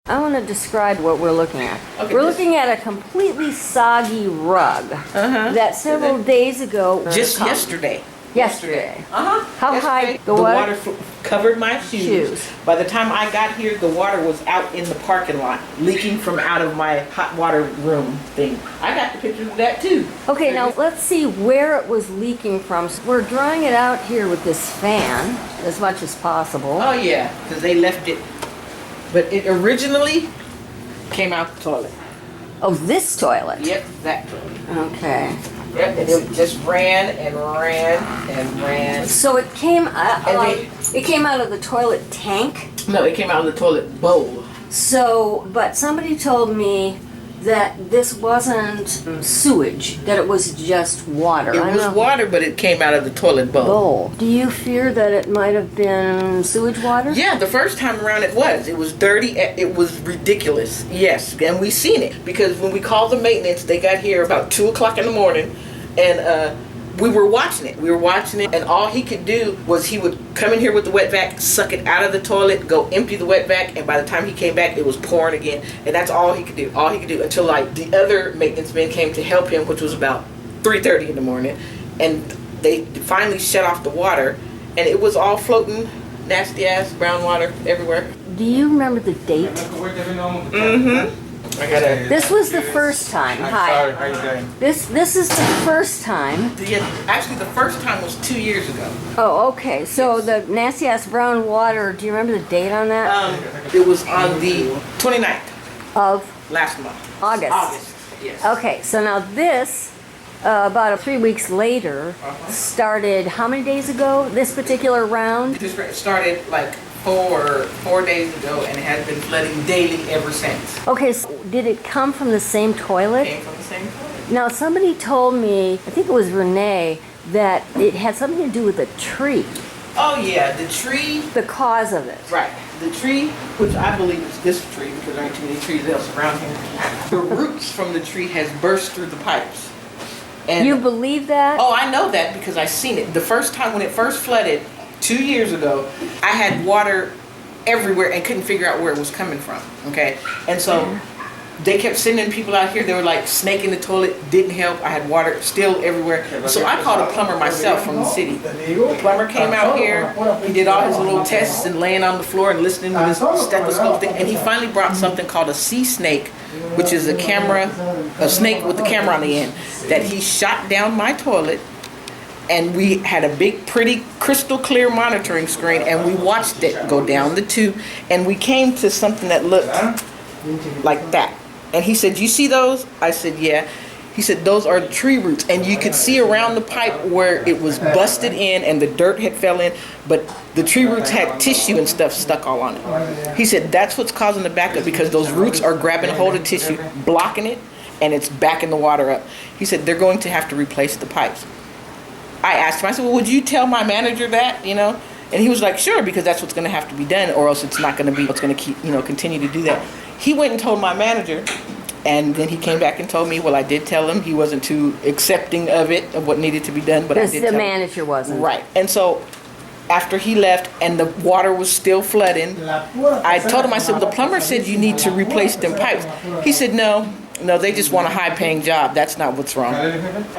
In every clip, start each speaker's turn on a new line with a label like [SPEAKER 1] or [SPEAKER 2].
[SPEAKER 1] I want to describe what we're looking at.
[SPEAKER 2] Okay,
[SPEAKER 1] we're looking at a completely soggy rug that several days ago.
[SPEAKER 2] Just yesterday.
[SPEAKER 1] Yesterday. How
[SPEAKER 2] Yesterday,
[SPEAKER 1] high?
[SPEAKER 2] The water covered my shoes. By the time I got here, the water was out in the parking lot, leaking from out of my hot water room thing. I got the pictures of that too.
[SPEAKER 1] Okay, now let's see where it was leaking from. So we're drying it out here with this fan as much as possible.
[SPEAKER 2] Oh yeah, because they left it. But it originally came out the toilet.
[SPEAKER 1] Oh, this toilet?
[SPEAKER 2] Yep, that toilet.
[SPEAKER 1] Okay.
[SPEAKER 2] Yep, and it just ran and ran and ran.
[SPEAKER 1] So it came out, it came out of the toilet tank?
[SPEAKER 2] No, it came out of the toilet bowl.
[SPEAKER 1] So, but somebody told me that this wasn't sewage, that it was just water.
[SPEAKER 2] It was water, but it came out of the toilet bowl.
[SPEAKER 1] Do you fear that it might have been sewage water?
[SPEAKER 2] Yeah, the first time around it was. It was dirty. It was ridiculous. Yes, and we seen it because when we called the maintenance, they got here about 2 o'clock in the morning, and we were watching it. We were watching it, and all he could do was he would come in here with the wet vac, suck it out of the toilet, go empty the wet vac, and by the time he came back, it was pouring again. And that's all he could do. All he could do until like the other maintenance men came to help him, which was about 3:30 in the morning, and they finally shut off the water, and it was all floating, nasty ass brown water everywhere.
[SPEAKER 1] Do you remember the date?
[SPEAKER 2] Mm-hmm. I gotta.
[SPEAKER 1] This was the first time. Hi.
[SPEAKER 3] Sorry, how you doing?
[SPEAKER 1] This is the first time.
[SPEAKER 2] Actually, the first time was 2 years ago.
[SPEAKER 1] Oh, okay. So the nasty ass brown water. Do you remember the date on that?
[SPEAKER 2] It was on the 29th
[SPEAKER 1] Of
[SPEAKER 2] last month.
[SPEAKER 1] August.
[SPEAKER 2] August. Yes.
[SPEAKER 1] Okay. So now this, about 3 weeks later, started how many days ago? This particular round.
[SPEAKER 2] This started like four days ago, and it has been flooding daily ever since.
[SPEAKER 1] Okay. So did it come from the same toilet?
[SPEAKER 2] Came from the same toilet.
[SPEAKER 1] Now somebody told me, I think it was Renee, that it had something to do with a tree.
[SPEAKER 2] Oh yeah, the tree.
[SPEAKER 1] The cause of it.
[SPEAKER 2] Right. The tree, which I believe is this tree because there ain't too many trees else around here. The roots from the tree has burst through the pipes. And
[SPEAKER 1] You believe that?
[SPEAKER 2] Oh, I know that because I seen it. The first time when it first flooded 2 years ago, I had water everywhere and couldn't figure out where it was coming from. Okay, and so they kept sending people out here. They were like snaking the toilet, didn't help. I had water still everywhere. So I called a plumber myself from the city. The plumber came out here. He did all his little tests and laying on the floor and listening with his stethoscope thing. And he finally brought something called a sea snake, which is a snake with the camera on the end, that he shot down my toilet. And we had a big, pretty, crystal clear monitoring screen, and we watched it go down the tube, and we came to something that looked like that. And he said, "You see those?" I said, "Yeah." He said, "Those are tree roots," and you could see around the pipe where it was busted in and the dirt had fell in, but the tree roots had tissue and stuff stuck all on it. He said, "That's what's causing the backup because those roots are grabbing a hold of tissue, blocking it, and it's backing the water up." He said, "They're going to have to replace the pipes." I asked him, I said, "Well, would you tell my manager that, you know?" And he was like, "Sure, because that's what's going to have to be done, or else it's not going to be what's going to keep, continue to do that." He went and told my manager, and then he came back and told me, well, I did tell him. He wasn't too accepting of it, of what needed to be done, but I did tell him.
[SPEAKER 1] The manager wasn't.
[SPEAKER 2] Right. And so after he left and the water was still flooding, I told him, I said, "Well, the plumber said you need to replace them pipes." He said, No, they just want a high-paying job. That's not what's wrong.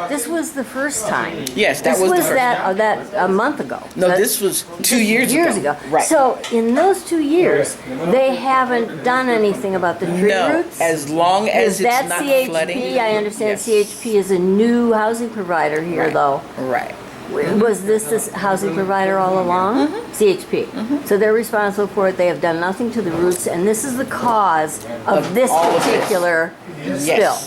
[SPEAKER 1] This was the first time.
[SPEAKER 2] Yes, that was the first.
[SPEAKER 1] That a month ago.
[SPEAKER 2] No, this was 2 years ago. Right.
[SPEAKER 1] So in those 2 years, they haven't done anything about the tree roots?
[SPEAKER 2] As long as it's not
[SPEAKER 1] CHP,
[SPEAKER 2] flooding.
[SPEAKER 1] I understand
[SPEAKER 2] Yes.
[SPEAKER 1] CHP is a new housing provider here, though.
[SPEAKER 2] Right.
[SPEAKER 1] Was this housing provider all along? CHP. So they're responsible for it. They have done nothing to the roots, and this is the cause of this
[SPEAKER 2] all of this.
[SPEAKER 1] particular spill.
[SPEAKER 2] Yes.